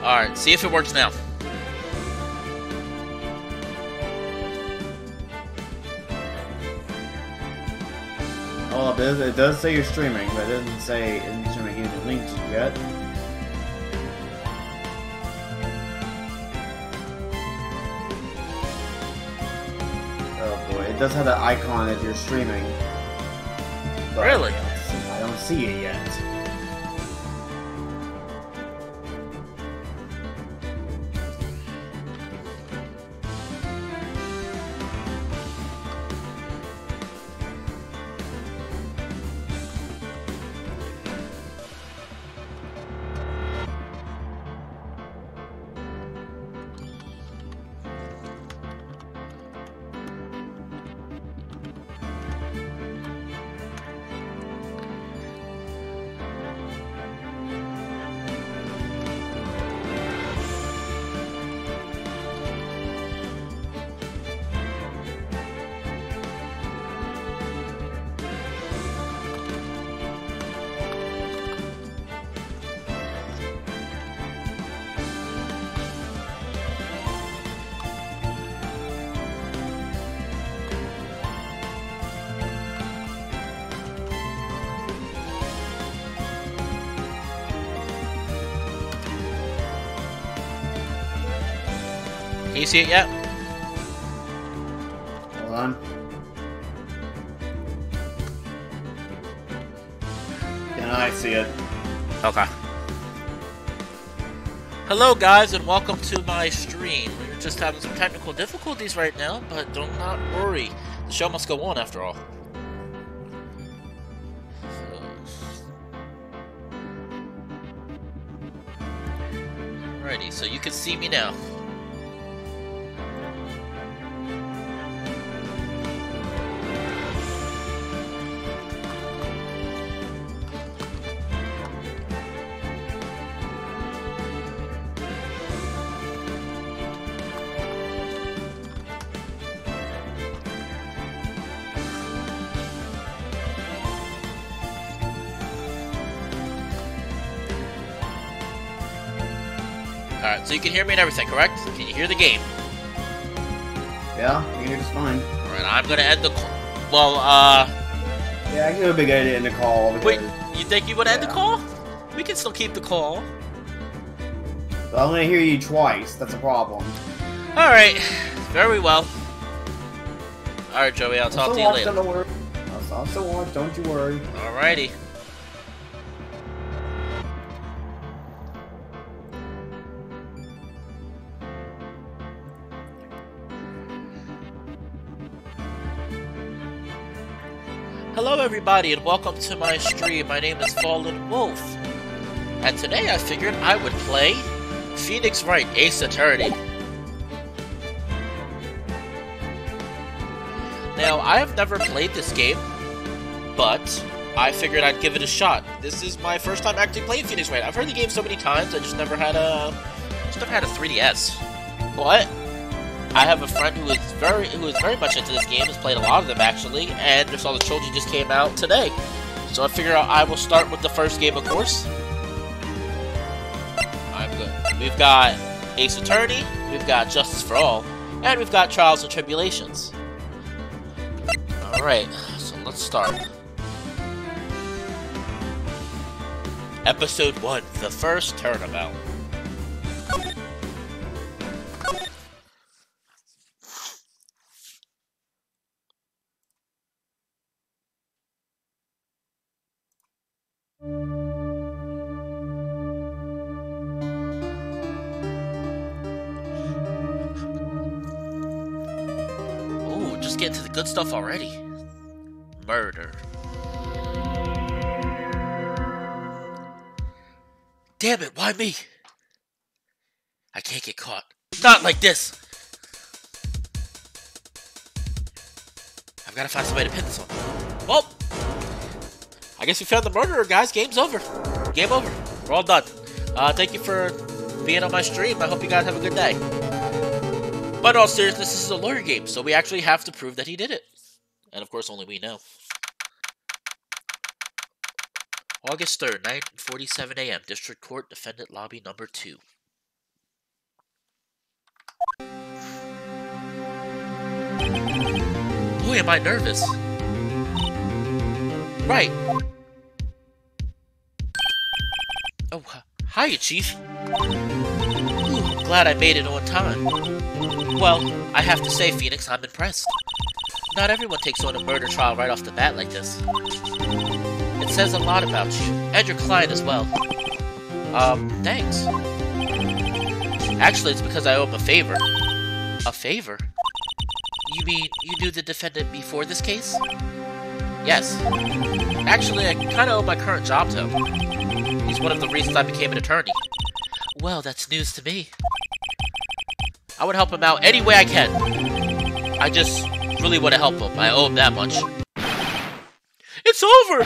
Alright, see if it works now. Oh, it does say you're streaming, but it doesn't say it's streaming any links yet. Oh boy, it does have that icon that you're streaming. Really? I don't see it yet. Can you see it yet? Hold on. Can I see it? Okay. Hello guys and welcome to my stream. We're just having some technical difficulties right now, but do not worry. The show must go on after all. Alrighty, so you can see me now. Alright, so you can hear me and everything, correct? Can you hear the game? Yeah, I can hear just fine. Alright, I'm gonna end the call. Well, yeah, I can do a big edit in the call. Wait, you think you would end the call? We can still keep the call. But I'm gonna hear you twice, that's a problem. Alright, very well. Alright, Joey, I'll talk to you later. Don't worry. I'll still watch, don't you worry. Alrighty. Hello everybody and welcome to my stream. My name is Fallen Wolf. And today I figured I would play Phoenix Wright Ace Attorney. Now, I have never played this game, but I figured I'd give it a shot. This is my first time actually playing Phoenix Wright. I've heard the game so many times, I just never had a 3DS. But I have a friend who is very much into this game, has played a lot of them actually, and just all the trilogy just came out today. So I figure I will start with the first game, of course. I'm good. We've got Ace Attorney, we've got Justice for All, and we've got Trials and Tribulations. Alright, so let's start. Episode 1, The First Turnabout. Ooh, just getting to the good stuff already. Murder. Damn it, why me? I can't get caught. Not like this! I've gotta find somebody to pin this on. Well, I guess we found the murderer, guys. Game's over. Game over. We're all done. Thank you for being on my stream. I hope you guys have a good day. But in all seriousness, this is a lawyer game, so we actually have to prove that he did it. And of course, only we know. August 3rd, 9:47 a.m. District Court, Defendant Lobby Number 2. Boy, am I nervous. Right. Oh, hiya, Chief. Ooh, glad I made it on time. Well, I have to say, Phoenix, I'm impressed. Not everyone takes on a murder trial right off the bat like this. It says a lot about you, and your client as well. Thanks. Actually, it's because I owe him a favor. A favor? You mean you knew the defendant before this case? Yes. Actually, I kinda owe my current job to him. He's one of the reasons I became an attorney. Well, that's news to me. I would help him out any way I can. I just really want to help him. I owe him that much. It's over!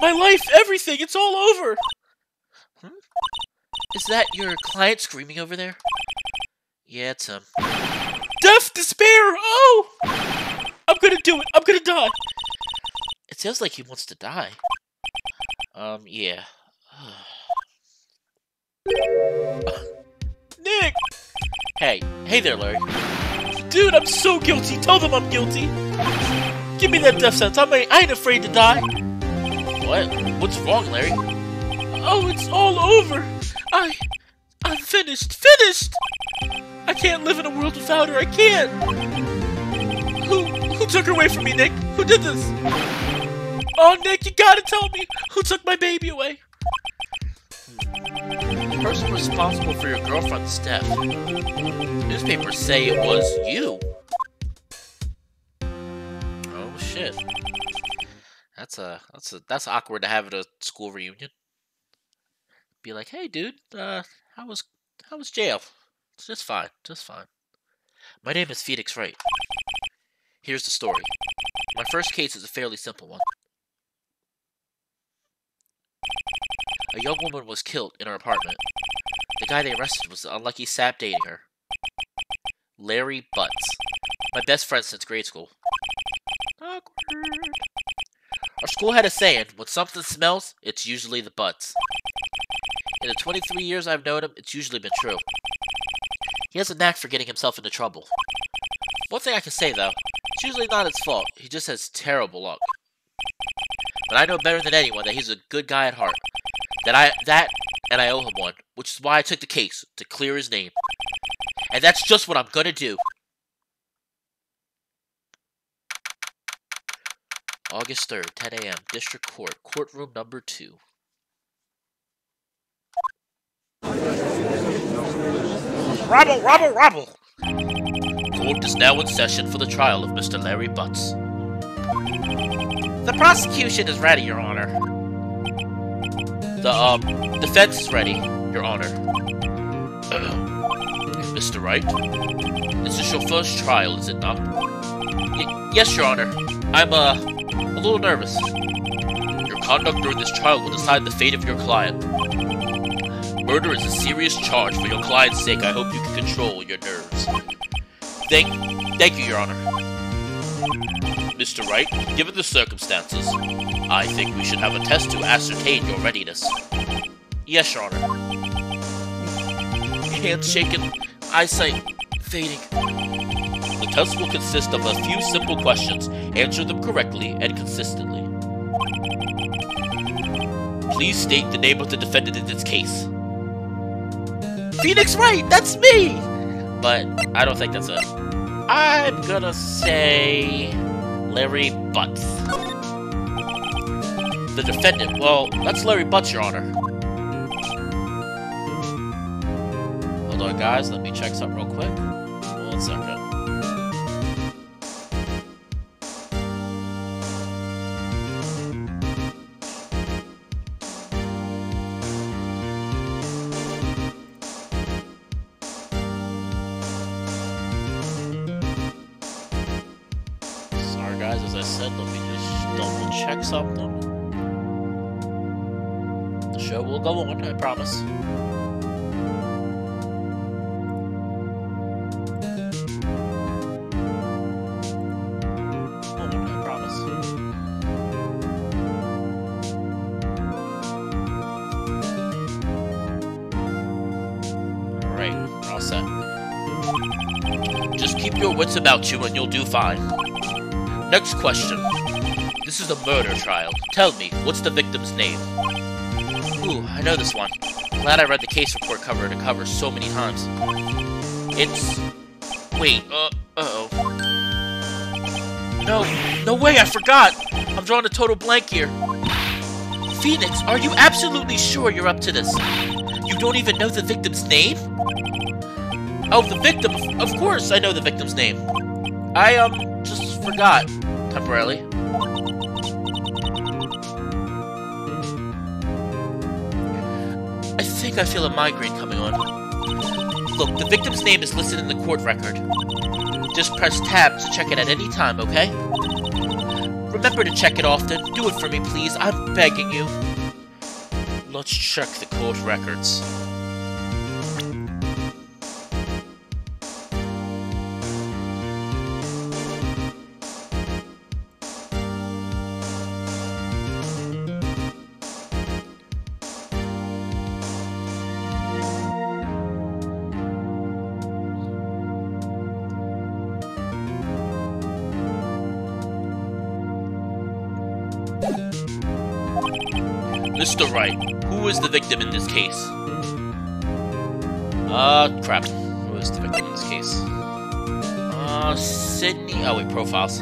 My life, everything, it's all over! Is that your client screaming over there? Yeah, it's him. Death, despair! Oh! I'm gonna do it! I'm gonna die! It sounds like he wants to die. Yeah. Nick! Hey there, Larry. Dude, I'm so guilty. Tell them I'm guilty. Give me that death sentence. I ain't afraid to die. What? What's wrong, Larry? Oh, it's all over. I'm finished. Finished! I can't live in a world without her. I can't. Who took her away from me, Nick? Who did this? Oh, Nick, you gotta tell me. Who took my baby away? The person responsible for your girlfriend's death. The newspapers say it was you. Oh shit. That's awkward to have at a school reunion. Be like, hey dude, how was jail? It's just fine. My name is Phoenix Wright. Here's the story. My first case is a fairly simple one. A young woman was killed in her apartment. The guy they arrested was the unlucky sap dating her. Larry Butts. My best friend since grade school. Awkward. Our school had a saying, when something smells, it's usually the Butts. In the 23 years I've known him, it's usually been true. He has a knack for getting himself into trouble. One thing I can say, though, it's usually not his fault. He just has terrible luck. But I know better than anyone that he's a good guy at heart. And I owe him one, which is why I took the case, to clear his name. And that's just what I'm gonna do. August 3rd, 10 a.m., District Court, Courtroom Number 2. Rabble, rabble, rabble! Court is now in session for the trial of Mr. Larry Butts. The prosecution is ready, Your Honor. The defense is ready, Your Honor. Mr. Wright, this is your first trial, is it not? Yes, Your Honor. I'm, a little nervous. Your conduct during this trial will decide the fate of your client. Murder is a serious charge. For your client's sake, I hope you can control your nerves. Thank you, Your Honor. Mr. Wright, given the circumstances, I think we should have a test to ascertain your readiness. Yes, Your Honor. Hands shaking, eyesight fading. The test will consist of a few simple questions. Answer them correctly and consistently. Please state the name of the defendant in this case. Phoenix Wright, that's me! But I don't think that's it. I'm gonna say Larry Butts. The defendant, well, that's Larry Butts, Your Honor. Hold on, guys, let me check something real quick. 1 second. Sorry, guys, as I said, let me just double check something. The show will go on, I promise. Alright, we're all set. Just keep your wits about you and you'll do fine. Next question. This is a murder trial. Tell me, what's the victim's name? Ooh, I know this one. Glad I read the case report cover to cover so many times. It's... Wait, uh-oh. No way, I forgot! I'm drawing a total blank here. Phoenix, are you absolutely sure you're up to this? You don't even know the victim's name? Oh, the victim, of course I know the victim's name. I, just forgot, temporarily. I think I feel a migraine coming on. Look, the victim's name is listed in the court record. Just press tab to check it at any time, okay? Remember to check it often. Do it for me, please. I'm begging you. Let's check the court records. Mr. Wright, who is the victim in this case? Crap. Who is the victim in this case? Sydney... Oh, wait, profiles.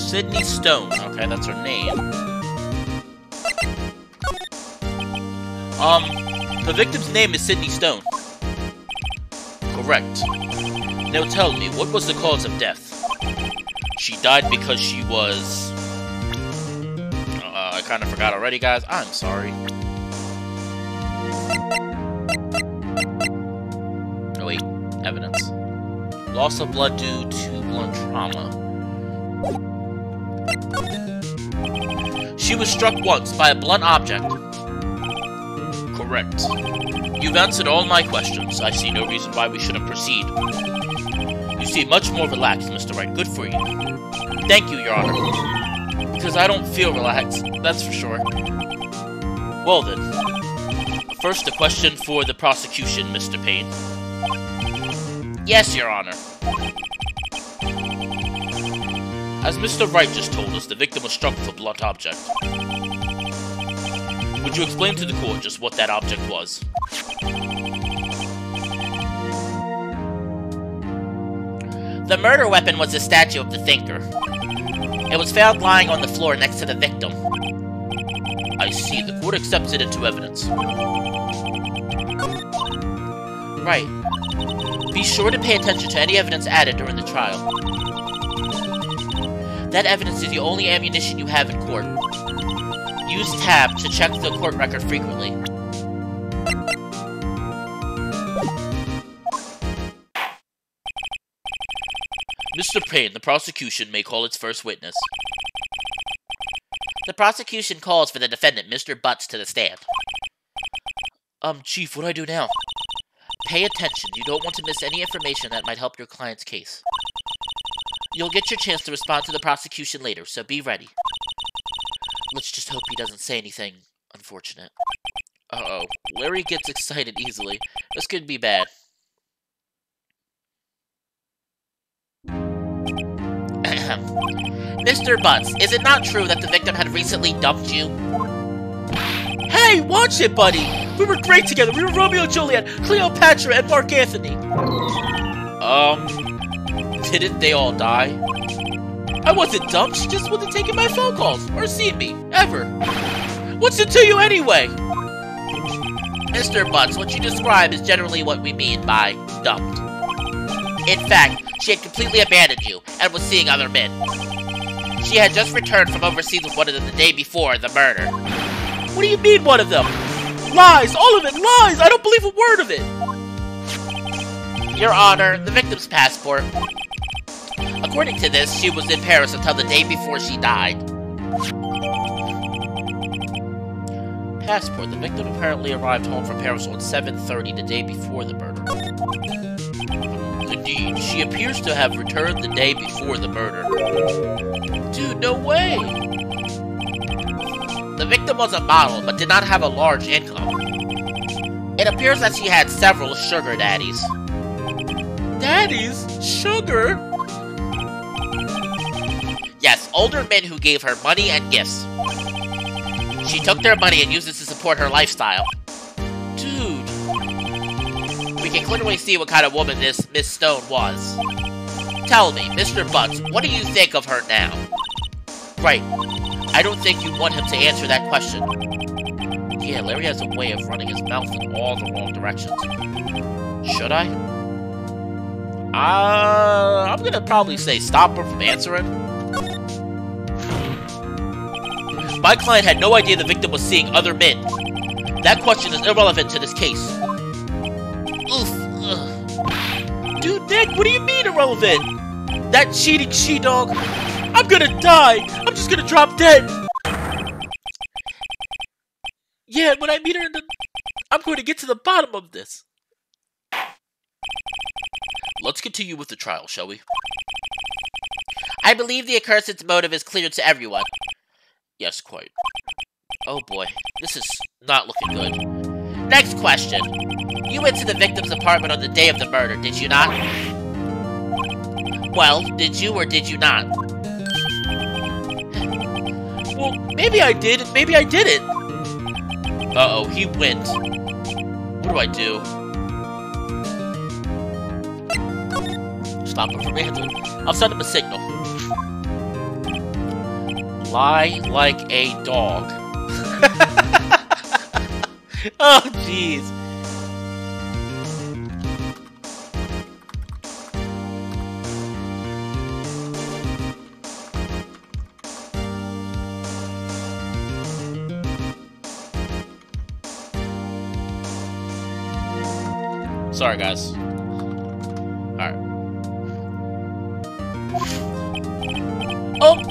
Sydney Stone. Okay, that's her name. The victim's name is Sydney Stone. Correct. Now tell me, what was the cause of death? She died because she was... I kind of forgot already, guys. I'm sorry. Oh, wait. Evidence. Loss of blood due to blunt trauma. She was struck once by a blunt object. Correct. You've answered all my questions. I see no reason why we shouldn't proceed. You seem much more relaxed, Mr. Wright. Good for you. Thank you, Your Honor. Because I don't feel relaxed, that's for sure. Well then. First, a question for the prosecution, Mr. Payne. Yes, Your Honor. As Mr. Wright just told us, the victim was struck with a blunt object. Would you explain to the court just what that object was? The murder weapon was a statue of the thinker. It was found lying on the floor next to the victim. I see. The court accepts it into evidence. Right. Be sure to pay attention to any evidence added during the trial. That evidence is the only ammunition you have in court. Use tab to check the court record frequently. Mr. Payne, the prosecution may call its first witness. The prosecution calls for the defendant, Mr. Butts, to the stand. Chief, what do I do now? Pay attention. You don't want to miss any information that might help your client's case. You'll get your chance to respond to the prosecution later, so be ready. Let's just hope he doesn't say anything unfortunate. Uh-oh. Larry gets excited easily. This could be bad. Mr. Butts, is it not true that the victim had recently dumped you? Hey, watch it, buddy! We were great together. We were Romeo and Juliet, Cleopatra, and Mark Anthony. Didn't they all die? I wasn't dumped. She just wasn't taking my phone calls or seeing me, ever. What's it to you anyway? Mr. Butts, what you describe is generally what we mean by dumped. In fact, she had completely abandoned you and was seeing other men. She had just returned from overseas with one of them the day before the murder. What do you mean, one of them? Lies! All of it! Lies! I don't believe a word of it! Your Honor, the victim's passport. According to this, she was in Paris until the day before she died. Passport. The victim apparently arrived home from Paris on 7:30 the day before the murder. Indeed, she appears to have returned the day before the murder. Dude, no way! The victim was a model, but did not have a large income. It appears that she had several sugar daddies. Daddies? Sugar? Yes, older men who gave her money and gifts. She took their money and used it to support her lifestyle. Dude. We can clearly see what kind of woman this Miss Stone was. Tell me, Mr. Butts, what do you think of her now? Right. I don't think you want him to answer that question. Yeah, Larry has a way of running his mouth in all the wrong directions. Should I? I'm gonna probably say stop her from answering. My client had no idea the victim was seeing other men. That question is irrelevant to this case. Oof. Ugh. Dude, Nick, what do you mean irrelevant? That cheating she-dog. I'm gonna die. I'm just gonna drop dead. Yeah, when I meet her I'm going to get to the bottom of this. Let's continue with the trial, shall we? I believe the accursed's motive is clear to everyone. Yes, quite. Oh boy, this is not looking good. Next question. You went to the victim's apartment on the day of the murder, did you not? Well, did you or did you not? Well, maybe I did and maybe I didn't. Uh-oh, he went. What do I do? Stop him from answering. I'll send him a signal. Lie like a dog. Oh, jeez. Sorry, guys. Alright.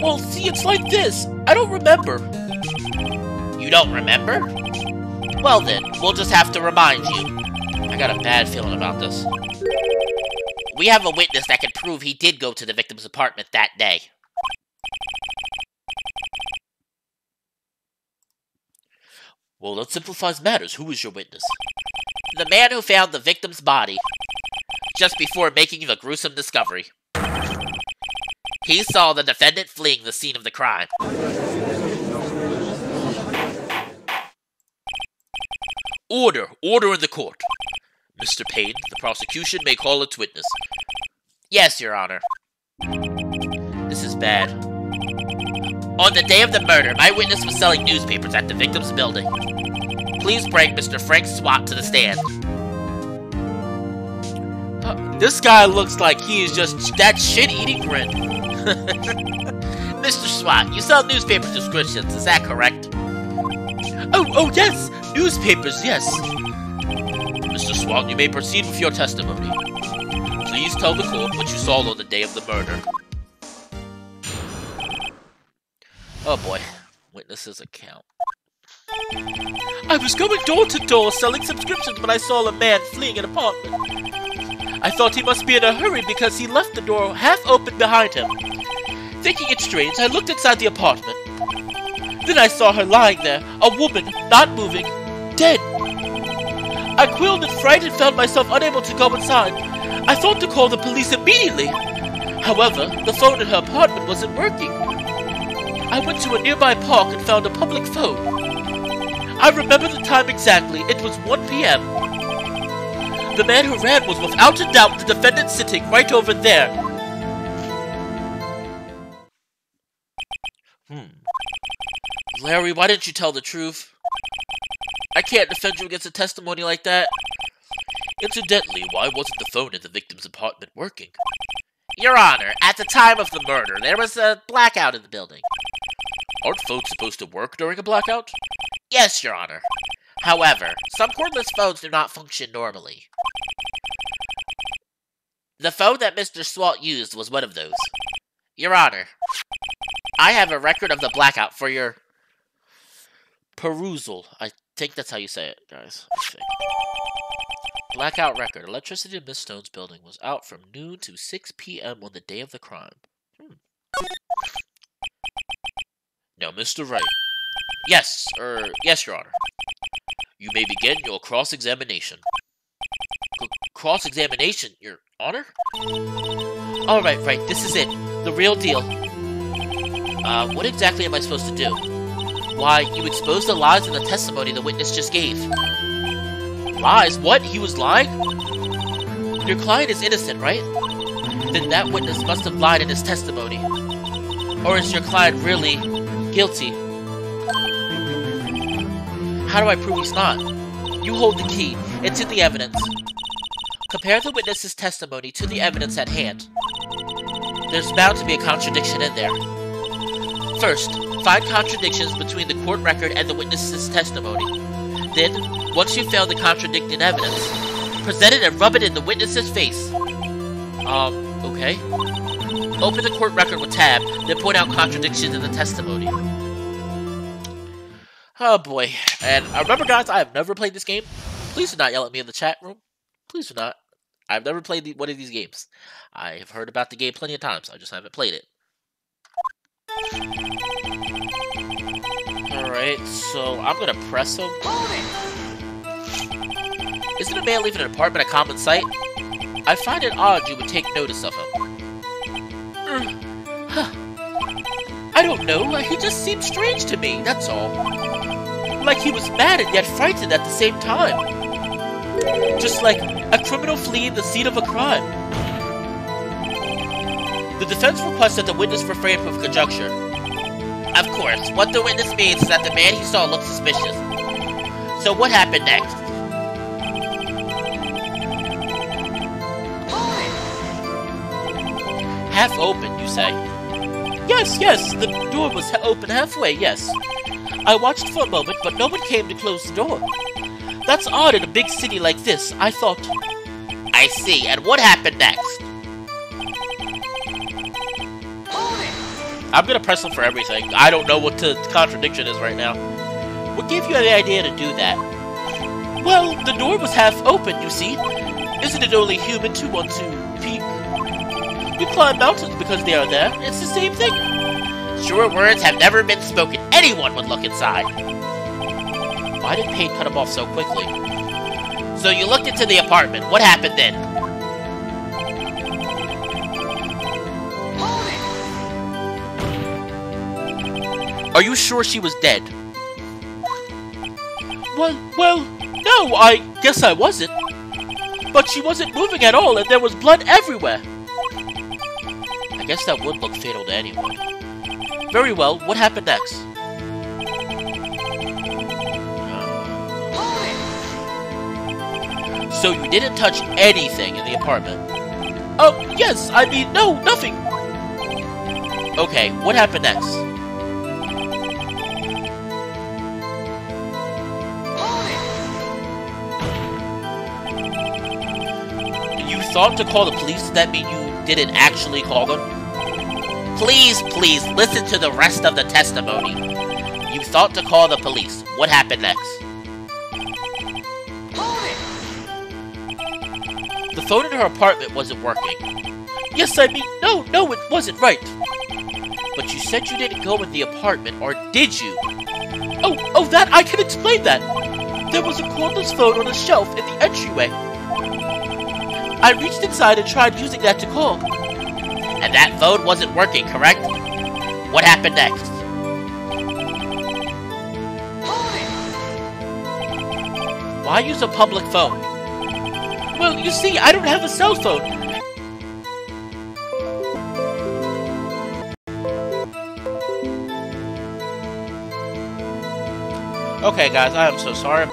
Well, see, it's like this. I don't remember. You don't remember? Well then, we'll just have to remind you. I got a bad feeling about this. We have a witness that can prove he did go to the victim's apartment that day. Well, that simplifies matters. Who is your witness? The man who found the victim's body just before making the gruesome discovery. He saw the defendant fleeing the scene of the crime. Order! Order in the court. Mr. Payne, the prosecution may call its witness. Yes, Your Honor. This is bad. On the day of the murder, my witness was selling newspapers at the victim's building. Please bring Mr. Frank Swat to the stand. This guy looks like he is just that shit-eating grin. Mr. Swat, you sell newspaper subscriptions, is that correct? Oh, yes! Newspapers, yes! Mr. Swat, you may proceed with your testimony. Please tell the court what you saw on the day of the murder. Oh boy. Witness's account. I was going door to door selling subscriptions when I saw a man fleeing an apartment. I thought he must be in a hurry because he left the door half open behind him. Thinking it strange, I looked inside the apartment. Then I saw her lying there, a woman, not moving, dead. I quilled in fright and found myself unable to go inside. I thought to call the police immediately. However, the phone in her apartment wasn't working. I went to a nearby park and found a public phone. I remember the time exactly. It was 1 p.m. The man who ran was without a doubt the defendant sitting right over there. Larry, why didn't you tell the truth? I can't defend you against a testimony like that. Incidentally, why wasn't the phone in the victim's apartment working? Your Honor, at the time of the murder, there was a blackout in the building. Aren't phones supposed to work during a blackout? Yes, Your Honor. However, some cordless phones do not function normally. The phone that Mr. Swat used was one of those. Your Honor, I have a record of the blackout for your perusal. I think that's how you say it, guys. I think. Blackout record. Electricity in Miss Stone's building was out from noon to 6 p.m. on the day of the crime. Now, Mr. Wright. Yes, Your Honor. You may begin your cross-examination. Cross-examination, Your Honor? Alright, right, this is it. The real deal. What exactly am I supposed to do? Why, you exposed the lies in the testimony the witness just gave. Lies? What? He was lying? Your client is innocent, right? Then that witness must have lied in his testimony. Or is your client really guilty? How do I prove he's not? You hold the key. It's in the evidence. Compare the witness's testimony to the evidence at hand. There's bound to be a contradiction in there. First, find contradictions between the court record and the witness's testimony. Then, once you've found the contradicting evidence, present it and rub it in the witness's face. Okay. Open the court record with tab, then point out contradictions in the testimony. Oh boy. And remember guys, I have never played this game. Please do not yell at me in the chat room. Please do not. I've never played one of these games. I have heard about the game plenty of times. I just haven't played it. Alright, so I'm gonna press him. Isn't a man leaving an apartment a common sight? I find it odd you would take notice of him. I don't know, he just seemed strange to me, that's all. Like he was mad and yet frightened at the same time. Just like a criminal fleeing the scene of a crime. The defense requests that the witness refrain from conjecture. Of course, what the witness means is that the man he saw looked suspicious. So what happened next? Half open, you say? Yes, the door was open halfway, yes. I watched for a moment, but no one came to close the door. That's odd in a big city like this, I thought. I see, and what happened next? I'm gonna press him for everything. I don't know what the contradiction is right now. What gave you the idea to do that? Well, the door was half open, you see. Isn't it only human to want to peek? You climb mountains because they are there. It's the same thing. Sure words have never been spoken. Anyone would look inside. Why did Payne cut him off so quickly? So you looked into the apartment. What happened then? Are you sure she was dead? Well, no, I guess I wasn't. But she wasn't moving at all and there was blood everywhere. I guess that would look fatal to anyone. Very well, what happened next? So you didn't touch anything in the apartment? Oh, yes, I mean, no, nothing. Okay, what happened next? You thought to call the police? Does that mean you didn't actually call them? Please, listen to the rest of the testimony. You thought to call the police. What happened next? The phone in her apartment wasn't working. Yes, I mean, no, it wasn't right. But you said you didn't go in the apartment, or did you? Oh, that, I can explain that. There was a cordless phone on a shelf in the entryway. I reached inside and tried using that to call. And that phone wasn't working, correct? What happened next? Why use a public phone? Well, you see, I don't have a cell phone. Okay, guys, I am so sorry.